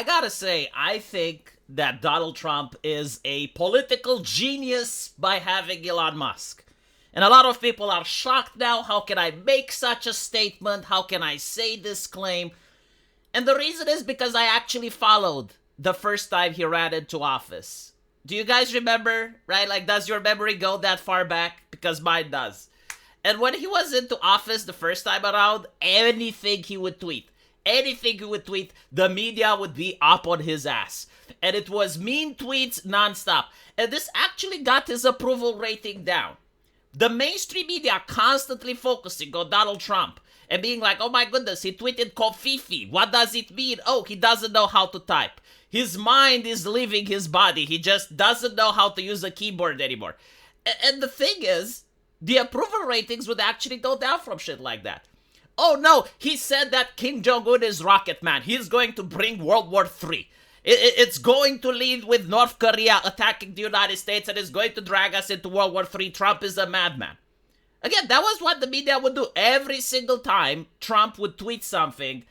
I gotta say, I think that Donald Trump is a political genius by having Elon Musk. And a lot of people are shocked now. How can I make such a statement? How can I say this claim? And the reason is because I actually followed the first time he ran into office. Do you guys remember, right? Like, does your memory go that far back? Because mine does. And when he was into office the first time around, anything he would tweet, the media would be up on his ass. And it was mean tweets nonstop. And this actually got his approval rating down. The mainstream media constantly focusing on Donald Trump and being like, oh my goodness, he tweeted Kofifi. What does it mean? Oh, he doesn't know how to type. His mind is leaving his body. He just doesn't know how to use a keyboard anymore. And the thing is, the approval ratings would actually go down from shit like that. Oh no, he said that Kim Jong-un is Rocket Man. He's going to bring World War III. It's going to lead with North Korea attacking the United States and is going to drag us into World War III. Trump is a madman. Again, that was what the media would do. Every single time Trump would tweet something,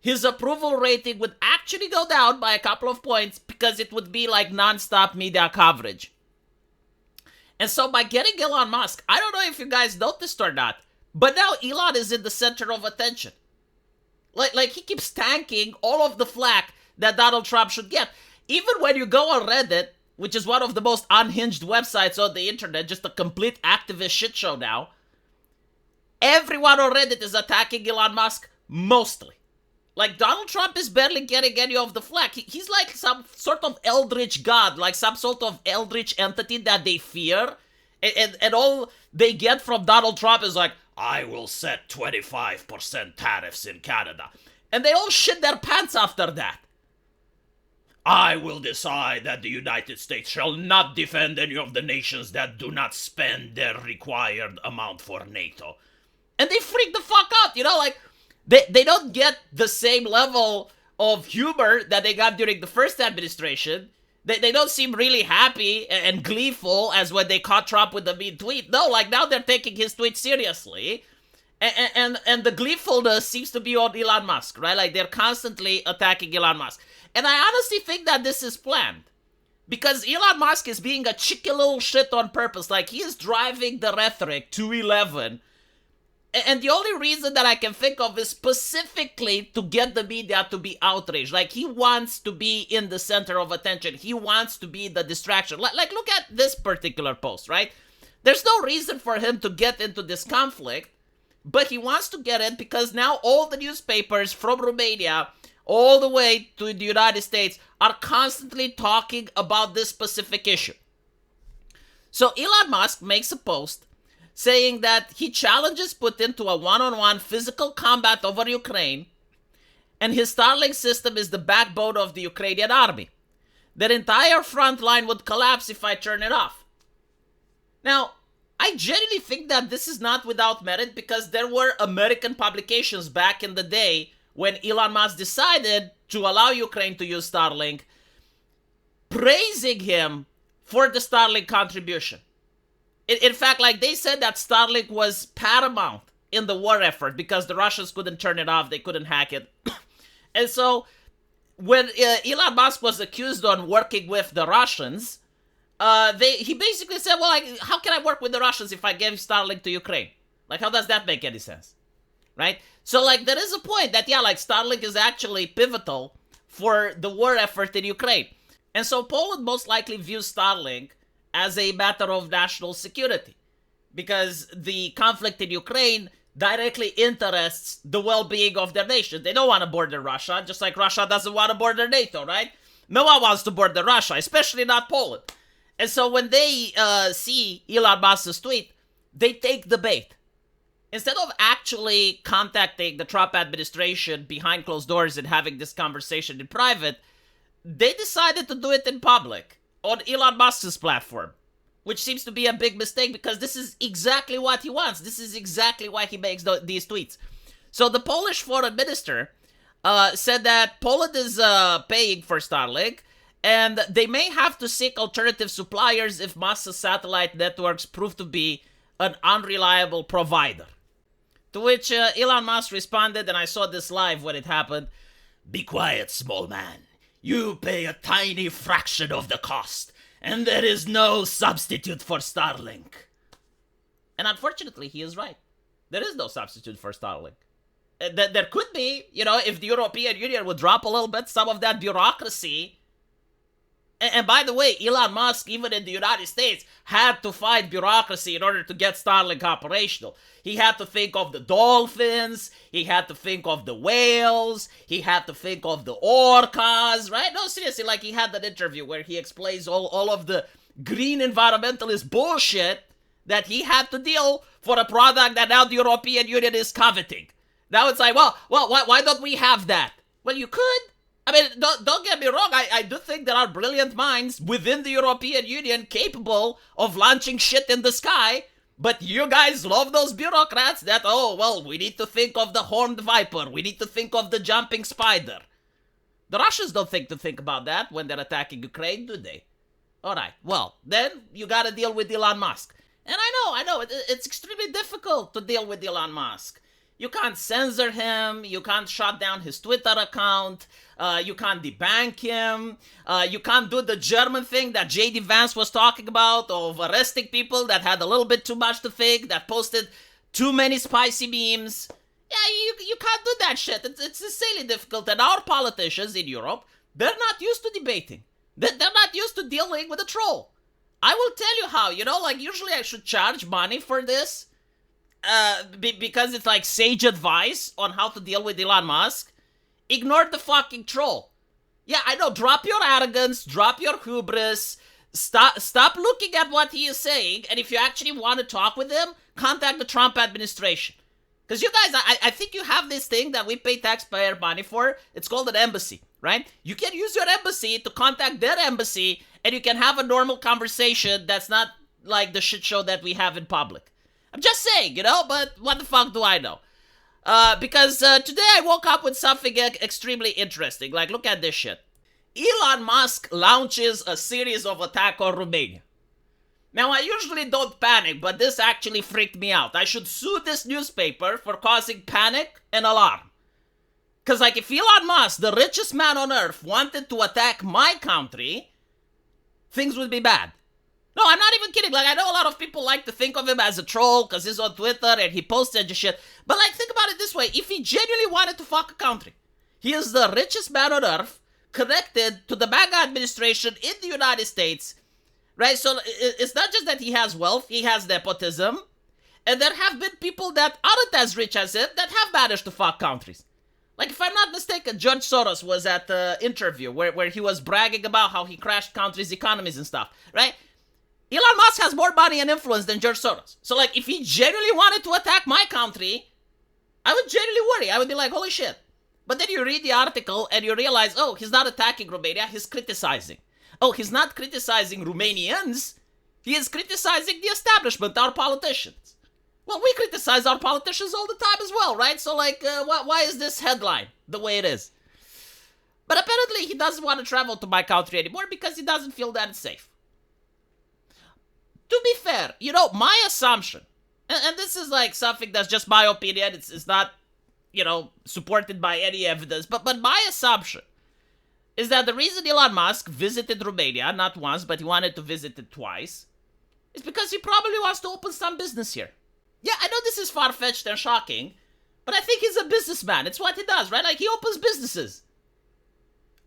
his approval rating would actually go down by a couple of points because it would be like nonstop media coverage. And so by getting Elon Musk, I don't know if you guys noticed or not, but now Elon is in the center of attention. Like he keeps tanking all of the flack that Donald Trump should get. Even when you go on Reddit, which is one of the most unhinged websites on the internet, just a complete activist shit show now, everyone on Reddit is attacking Elon Musk, mostly. Like, Donald Trump is barely getting any of the flack. He's like some sort of eldritch god, like some sort of eldritch entity that they fear. And all they get from Donald Trump is like, I will set 25% tariffs in Canada. And they all shit their pants after that. I will decide that the United States shall not defend any of the nations that do not spend their required amount for NATO. And they freak the fuck out, you know, like, they don't get the same level of humor that they got during the first administration. They don't seem really happy and gleeful as when they caught Trump with the mean tweet. No, like, now they're taking his tweet seriously. And the gleefulness seems to be on Elon Musk, right? Like, they're constantly attacking Elon Musk. And I honestly think that this is planned. Because Elon Musk is being a cheeky little shit on purpose. Like, he is driving the rhetoric to 11. And the only reason that I can think of is specifically to get the media to be outraged. Like, he wants to be in the center of attention. He wants to be the distraction. Like, look at this particular post, right? There's no reason for him to get into this conflict. But he wants to get it because now all the newspapers from Romania all the way to the United States are constantly talking about this specific issue. So Elon Musk makes a post saying that he challenges Putin to a one-on-one physical combat over Ukraine, and his Starlink system is the backbone of the Ukrainian army. Their entire front line would collapse if I turn it off. Now, I genuinely think that this is not without merit because there were American publications back in the day when Elon Musk decided to allow Ukraine to use Starlink, praising him for the Starlink contribution. In fact, like, they said that Starlink was paramount in the war effort because the Russians couldn't turn it off, they couldn't hack it. And so, when Elon Musk was accused on working with the Russians, he basically said, well, like, how can I work with the Russians if I gave Starlink to Ukraine? Like, how does that make any sense? Right? So, like, there is a point that, yeah, like, Starlink is actually pivotal for the war effort in Ukraine. And so Poland most likely views Starlink as a matter of national security because the conflict in Ukraine directly interests the well-being of their nation. They don't want to border Russia, just like Russia doesn't want to border NATO, right? No one wants to border Russia, especially not Poland. And so when they see Elon Musk's tweet, they take the bait. Instead of actually contacting the Trump administration behind closed doors and having this conversation in private, they decided to do it in public on Elon Musk's platform, which seems to be a big mistake because this is exactly what he wants. This is exactly why he makes these tweets. So the Polish foreign minister said that Poland is paying for Starlink, and they may have to seek alternative suppliers if Musk's satellite networks prove to be an unreliable provider. To which Elon Musk responded, and I saw this live when it happened, "Be quiet, small man. You pay a tiny fraction of the cost, and there is no substitute for Starlink. And unfortunately, he is right. There is no substitute for Starlink. There could be, if the European Union would drop a little bit some of that bureaucracy. And by the way, Elon Musk, even in the United States, had to fight bureaucracy in order to get Starlink operational. He had to think of the dolphins, he had to think of the whales, he had to think of the orcas, right? No, seriously, like he had that interview where he explains all of the green environmentalist bullshit that he had to deal for a product that now the European Union is coveting. Now it's like, well, why don't we have that? Well, you could. I mean, don't get me wrong, I do think there are brilliant minds within the European Union capable of launching shit in the sky, but you guys love those bureaucrats that, we need to think of the horned viper, we need to think of the jumping spider. The Russians don't think about that when they're attacking Ukraine, do they? Alright, well, then you gotta deal with Elon Musk. And I know, it's extremely difficult to deal with Elon Musk. You can't censor him, you can't shut down his Twitter account, you can't debank him, you can't do the German thing that J.D. Vance was talking about of arresting people that had a little bit too much to think, that posted too many spicy memes. Yeah, you can't do that shit. It's insanely difficult, and our politicians in Europe, they're not used to debating. They're not used to dealing with a troll. I will tell you how, usually I should charge money for this, because it's like sage advice on how to deal with Elon Musk. Ignore the fucking troll. Yeah, I know, drop your arrogance, drop your hubris, stop looking at what he is saying, and if you actually want to talk with him, contact the Trump administration. Because you guys, I think you have this thing that we pay taxpayer money for. It's called an embassy, right? You can use your embassy to contact their embassy, and you can have a normal conversation that's not like the shit show that we have in public. I'm just saying, but what the fuck do I know? Because today I woke up with something extremely interesting. Like, look at this shit. Elon Musk launches a series of attacks on Romania. Now, I usually don't panic, but this actually freaked me out. I should sue this newspaper for causing panic and alarm. Because, like, if Elon Musk, the richest man on earth, wanted to attack my country, things would be bad. No, I'm not even kidding. Like, I know a lot of people like to think of him as a troll because he's on Twitter and he posts such shit. But, like, think about it this way. If he genuinely wanted to fuck a country, he is the richest man on earth, connected to the MAGA administration in the United States, right? So, it's not just that he has wealth, he has nepotism. And there have been people that aren't as rich as him that have managed to fuck countries. Like, if I'm not mistaken, George Soros was at the interview where he was bragging about how he crashed countries' economies and stuff, right? Elon Musk has more money and influence than George Soros. So, like, if he genuinely wanted to attack my country, I would genuinely worry. I would be like, holy shit. But then you read the article and you realize, oh, he's not attacking Romania, he's criticizing. Oh, he's not criticizing Romanians, he is criticizing the establishment, our politicians. Well, we criticize our politicians all the time as well, right? So, like, why is this headline the way it is? But apparently he doesn't want to travel to my country anymore because he doesn't feel that it's safe. To be fair, my assumption, and this is like something that's just my opinion, it's not, supported by any evidence, but my assumption is that the reason Elon Musk visited Romania, not once, but he wanted to visit it twice, is because he probably wants to open some business here. Yeah, I know this is far-fetched and shocking, but I think he's a businessman. It's what he does, right? Like, he opens businesses.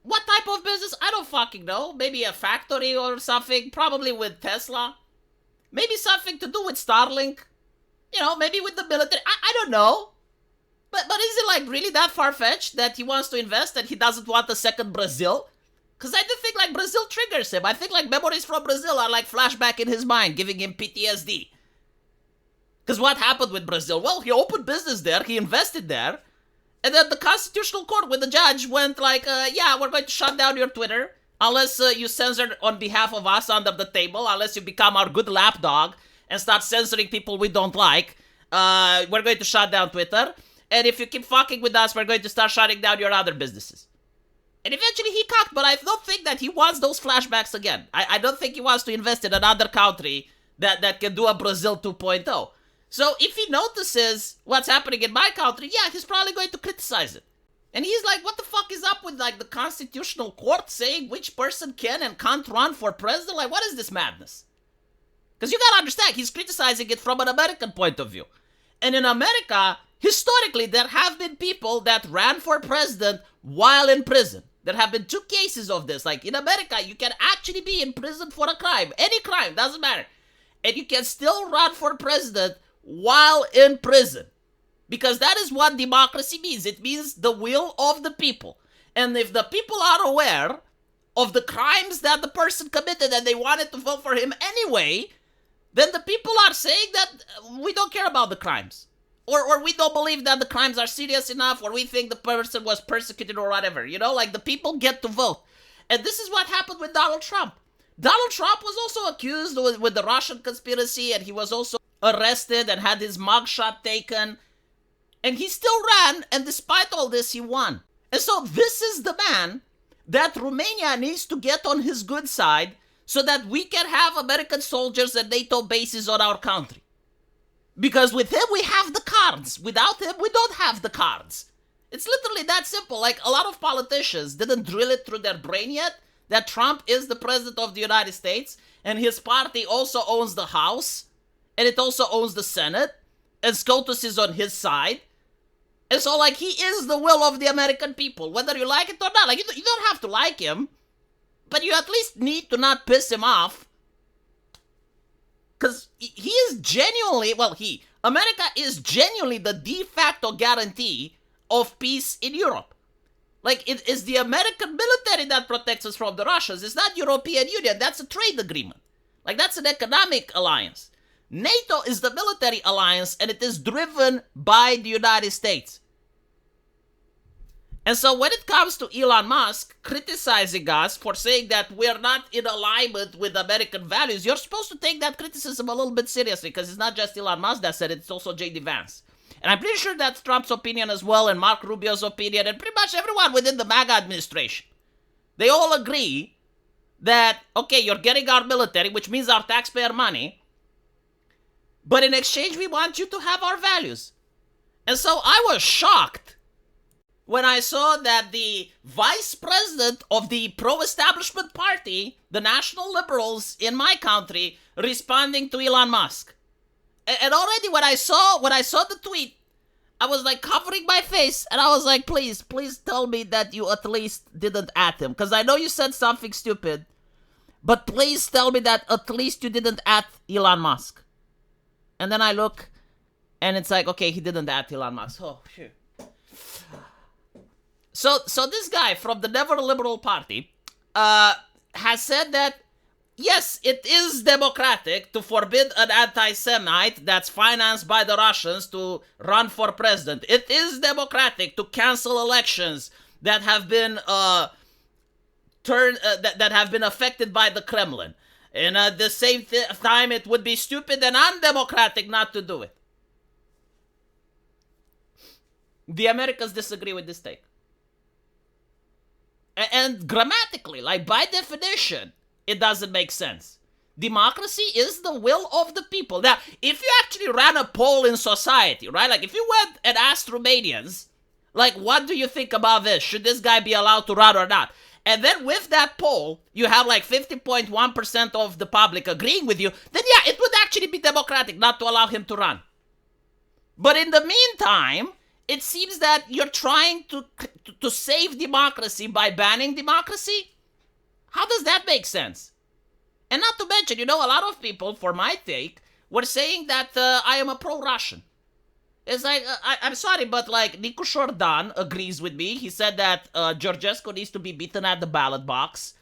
What type of business? I don't fucking know. Maybe a factory or something, probably with Tesla. Maybe something to do with Starlink. Maybe with the military. I don't know. But is it like really that far-fetched that he wants to invest and he doesn't want a second Brazil? Because I do think like Brazil triggers him. I think like memories from Brazil are like flashback in his mind, giving him PTSD. Because what happened with Brazil? Well, he opened business there, he invested there, and then the Constitutional Court with the judge went like, yeah, we're going to shut down your Twitter. Unless you censor on behalf of us under the table, unless you become our good lapdog and start censoring people we don't like, we're going to shut down Twitter. And if you keep fucking with us, we're going to start shutting down your other businesses. And eventually he cocked, but I don't think that he wants those flashbacks again. I don't think he wants to invest in another country that can do a Brazil 2.0. So if he notices what's happening in my country, yeah, he's probably going to criticize it. And he's like, what the fuck is up with like the constitutional court saying which person can and can't run for president? Like, what is this madness? Because you gotta understand, he's criticizing it from an American point of view. And in America, historically, there have been people that ran for president while in prison. There have been 2 cases of this. Like in America, you can actually be in prison for a crime. Any crime, doesn't matter. And you can still run for president while in prison. Because that is what democracy means. It means the will of the people. And if the people are aware of the crimes that the person committed and they wanted to vote for him anyway, then the people are saying that we don't care about the crimes. Or we don't believe that the crimes are serious enough, or we think the person was persecuted or whatever. You know, like the people get to vote. And this is what happened with Donald Trump. Donald Trump was also accused with the Russian conspiracy, and he was also arrested and had his mugshot taken. And he still ran, and despite all this, he won. And so this is the man that Romania needs to get on his good side so that we can have American soldiers and NATO bases on our country. Because with him, we have the cards. Without him, we don't have the cards. It's literally that simple. Like, a lot of politicians didn't drill it through their brain yet that Trump is the president of the United States, and his party also owns the House, and it also owns the Senate, and SCOTUS is on his side. And so, like, he is the will of the American people, whether you like it or not. Like, you don't have to like him, but you at least need to not piss him off. Because he is genuinely, America is genuinely the de facto guarantee of peace in Europe. Like, it is the American military that protects us from the Russians. It's not European Union. That's a trade agreement. Like, that's an economic alliance. NATO is the military alliance, and it is driven by the United States. And so when it comes to Elon Musk criticizing us for saying that we're not in alignment with American values, you're supposed to take that criticism a little bit seriously, because it's not just Elon Musk that said it, it's also J.D. Vance. And I'm pretty sure that's Trump's opinion as well, and Mark Rubio's opinion, and pretty much everyone within the MAGA administration. They all agree that, okay, you're getting our military, which means our taxpayer money, but in exchange we want you to have our values. And so I was shocked when I saw that the vice president of the pro-establishment party, the National Liberals in my country, responding to Elon Musk. And already when I saw the tweet, I was like covering my face, and I was like, please tell me that you at least didn't at him. Because I know you said something stupid, but please tell me that at least you didn't at Elon Musk. And then I look, and it's like, okay, he didn't at Elon Musk. Oh, phew. So this guy from the Never Liberal Party has said that, yes, it is democratic to forbid an anti-Semite that's financed by the Russians to run for president. It is democratic to cancel elections that have been that have been affected by the Kremlin. And at the same time, it would be stupid and undemocratic not to do it. The Americans disagree with this take. And grammatically, like by definition, it doesn't make sense. Democracy is the will of the people. Now, if you actually ran a poll in society, right? Like if you went and asked Romanians, like, what do you think about this? Should this guy be allowed to run or not? And then with that poll, you have like 50.1% of the public agreeing with you, then yeah, it would actually be democratic not to allow him to run. But in the meantime, it seems that you're trying to save democracy by banning democracy. How does that make sense? And not to mention, a lot of people, for my take, were saying that I am a pro-Russian. It's like, I'm sorry, but like, Nicu Șordan agrees with me. He said that Georgescu needs to be beaten at the ballot box.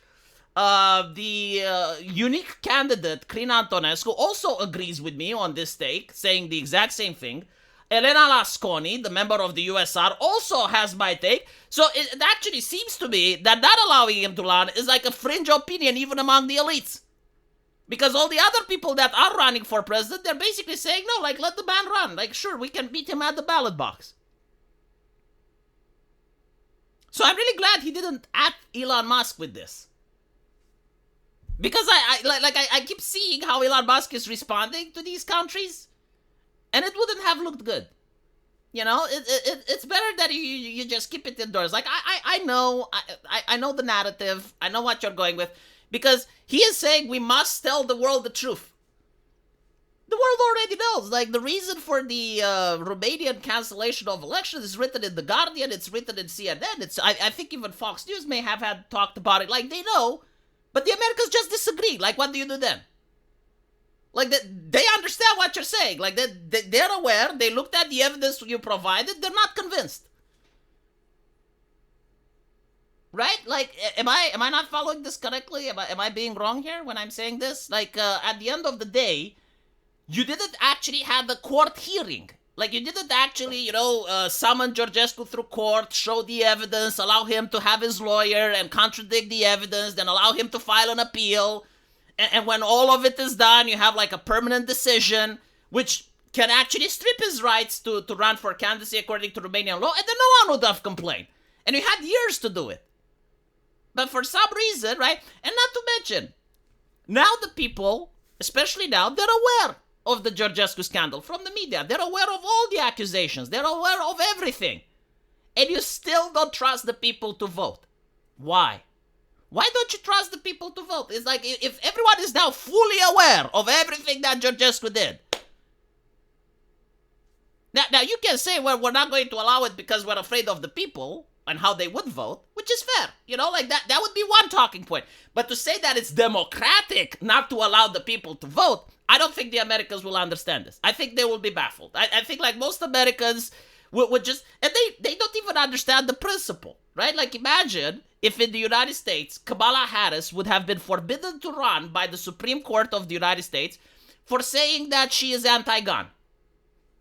The unique candidate, Crin Antonescu, also agrees with me on this take, saying the exact same thing. Elena Lasconi, the member of the USR, also has my take. So it actually seems to me that not allowing him to run is like a fringe opinion even among the elites. Because all the other people that are running for president, they're basically saying, no, like, let the man run. Like, sure, we can beat him at the ballot box. So I'm really glad he didn't at Elon Musk with this. Because I keep seeing how Elon Musk is responding to these countries. And it wouldn't have looked good. It's better that you just keep it indoors. Like I know the narrative. I know what you're going with, because he is saying we must tell the world the truth. The world already knows. Like, the reason for the Romanian cancellation of elections is written in The Guardian, it's written in CNN, I think even Fox News may have had talked about it. Like, they know, but the Americans just disagree. Like, what do you do then? Like, they understand what you're saying. Like, they're aware, they looked at the evidence you provided, they're not convinced. Right? Like, am I not following this correctly? Am I being wrong here when I'm saying this? Like, at the end of the day, you didn't actually have the court hearing. Like, you didn't actually, summon Georgescu through court, show the evidence, allow him to have his lawyer and contradict the evidence, then allow him to file an appeal. And when all of it is done, you have like a permanent decision, which can actually strip his rights to run for candidacy according to Romanian law, and then no one would have complained. And you had years to do it. But for some reason, right, and not to mention, now the people, especially now, they're aware of the Georgescu scandal from the media. They're aware of all the accusations. They're aware of everything. And you still don't trust the people to vote. Why? Why don't you trust the people to vote? It's like, if everyone is now fully aware of everything that Georgescu did. Now you can say, well, we're not going to allow it because we're afraid of the people and how they would vote, which is fair. Like that would be one talking point. But to say that it's democratic not to allow the people to vote, I don't think the Americans will understand this. I think they will be baffled. I think like most Americans would just, and they don't even understand the principle, right? Like, imagine if in the United States, Kamala Harris would have been forbidden to run by the Supreme Court of the United States for saying that she is anti-gun.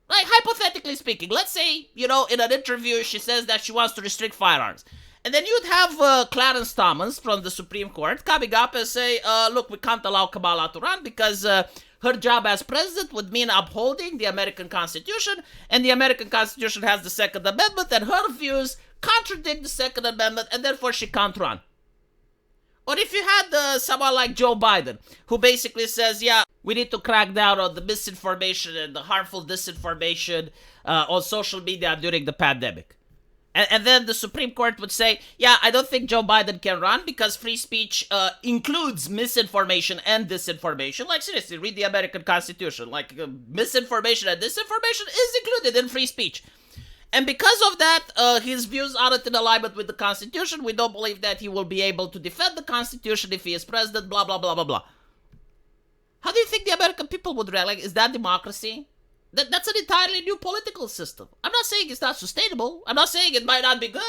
Like, hypothetically speaking, let's say, in an interview, she says that she wants to restrict firearms. And then you'd have Clarence Thomas from the Supreme Court coming up and say, look, we can't allow Kamala to run because her job as president would mean upholding the American Constitution, and the American Constitution has the Second Amendment, and her views contradict the Second Amendment, and therefore she can't run. Or if you had someone like Joe Biden, who basically says, yeah, we need to crack down on the misinformation and the harmful disinformation on social media during the pandemic. And then the Supreme Court would say, yeah, I don't think Joe Biden can run because free speech includes misinformation and disinformation. Like, seriously, read the American Constitution. Like, misinformation and disinformation is included in free speech. And because of that, his views aren't in alignment with the Constitution. We don't believe that he will be able to defend the Constitution if he is president, blah, blah, blah, blah, blah. How do you think the American people would react? Like, is that democracy? That's an entirely new political system. I'm not saying it's not sustainable. I'm not saying it might not be good,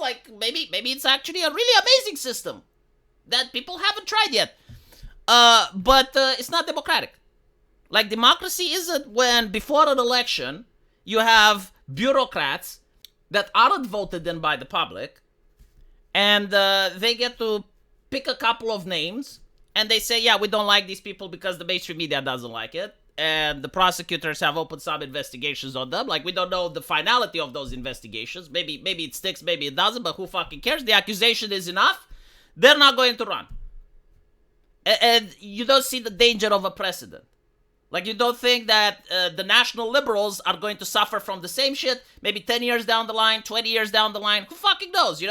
like, maybe it's actually a really amazing system that people haven't tried yet. But it's not democratic. Like, democracy isn't when, before an election, you have bureaucrats that aren't voted in by the public, and they get to pick a couple of names, and they say, yeah, we don't like these people because the mainstream media doesn't like it, and the prosecutors have opened some investigations on them. Like, we don't know the finality of those investigations. Maybe it sticks, maybe it doesn't, but who fucking cares? The accusation is enough. They're not going to run. And you don't see the danger of a precedent. Like, you don't think that the national liberals are going to suffer from the same shit maybe 10 years down the line, 20 years down the line? Who fucking knows,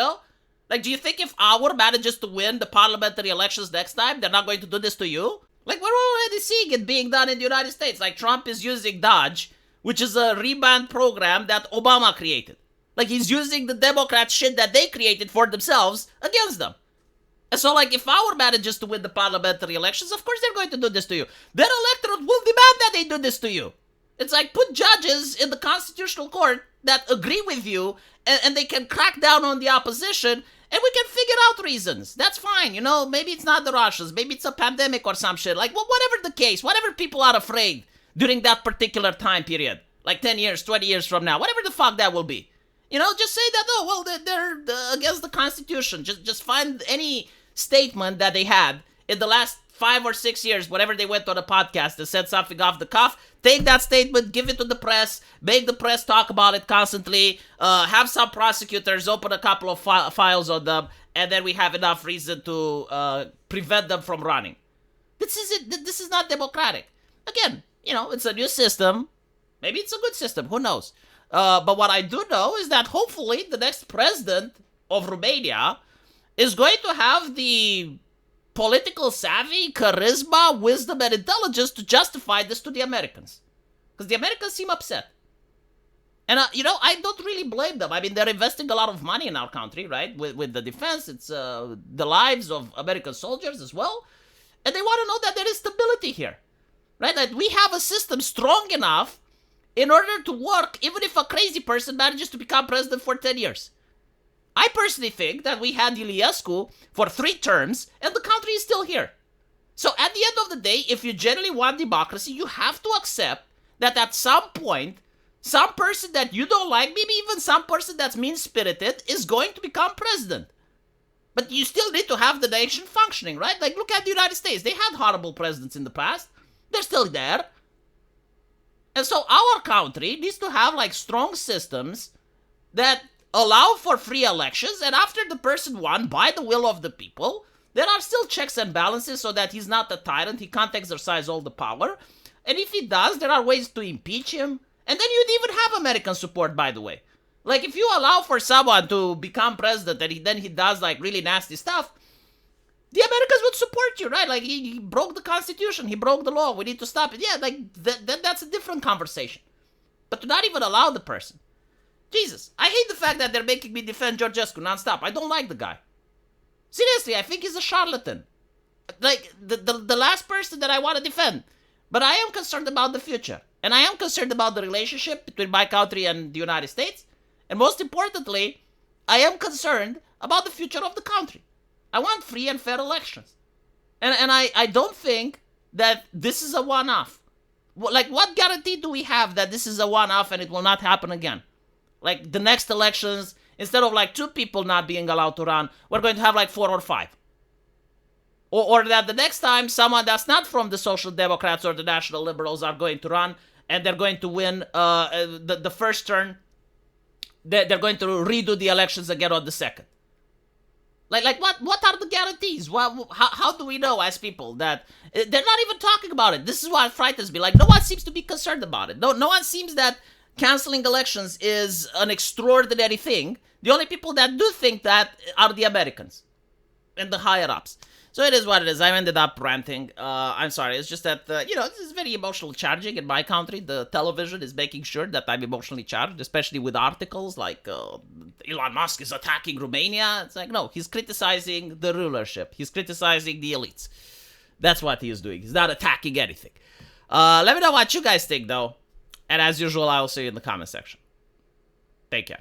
Like, do you think if our manages to win the parliamentary elections next time, they're not going to do this to you? Like, we're already seeing it being done in the United States. Like, Trump is using Dodge, which is a reband program that Obama created. Like, he's using the Democrat shit that they created for themselves against them. And so, like, if our manages to win the parliamentary elections, of course they're going to do this to you. Their electorate will demand that they do this to you. It's like, put judges in the Constitutional Court that agree with you, and they can crack down on the opposition, and we can figure out reasons. That's fine, Maybe it's not the Russians. Maybe it's a pandemic or some shit. Like, whatever the case, whatever people are afraid during that particular time period, like 10 years, 20 years from now, whatever the fuck that will be. Just say that, oh, well, they're against the Constitution. Just find any statement that they had in the last 5 or 6 years, whenever they went on a podcast and said something off the cuff, take that statement, give it to the press, make the press talk about it constantly, have some prosecutors open a couple of files on them, and then we have enough reason to prevent them from running. This is not democratic. Again, it's a new system. Maybe it's a good system. Who knows? But what I do know is that hopefully the next president of Romania is going to have the political savvy, charisma, wisdom, and intelligence to justify this to the Americans. Because the Americans seem upset. And, I don't really blame them. I mean, they're investing a lot of money in our country, right? With the defense, it's the lives of American soldiers as well. And they want to know that there is stability here, right? That we have a system strong enough in order to work, even if a crazy person manages to become president for 10 years. I personally think that we had Iliescu for 3 terms, and the country is still here. So at the end of the day, if you genuinely want democracy, you have to accept that at some point, some person that you don't like, maybe even some person that's mean-spirited, is going to become president. But you still need to have the nation functioning, right? Like, look at the United States. They had horrible presidents in the past. They're still there. And so our country needs to have, like, strong systems that allow for free elections, and after the person won by the will of the people, there are still checks and balances so that he's not a tyrant, he can't exercise all the power. And if he does, there are ways to impeach him. And then you'd even have American support, by the way. Like, if you allow for someone to become president and then he does, like, really nasty stuff, the Americans would support you, right? Like, he broke the Constitution, he broke the law, we need to stop it. Yeah, like, that's a different conversation. But to not even allow the person. Jesus, I hate the fact that they're making me defend Georgescu nonstop. I don't like the guy. Seriously, I think he's a charlatan. Like, the last person that I want to defend. But I am concerned about the future. And I am concerned about the relationship between my country and the United States. And most importantly, I am concerned about the future of the country. I want free and fair elections. And I don't think that this is a one-off. Like, what guarantee do we have that this is a one-off and it will not happen again? Like, the next elections, instead of, like, 2 people not being allowed to run, we're going to have, like, 4 or 5. Or that the next time someone that's not from the Social Democrats or the National Liberals are going to run and they're going to win the first turn, they're going to redo the elections again on the second. Like what are the guarantees? How do we know as people that they're not even talking about it? This is what frightens me. Like, no one seems to be concerned about it. No one seems that canceling elections is an extraordinary thing. The only people that do think that are the Americans and the higher-ups. So it is what it is. I ended up ranting. I'm sorry. It's just that, this is very emotionally charging in my country. The television is making sure that I'm emotionally charged, especially with articles like Elon Musk is attacking Romania. It's like, no, he's criticizing the rulership. He's criticizing the elites. That's what he is doing. He's not attacking anything. Let me know what you guys think, though. And as usual, I will see you in the comment section. Take care.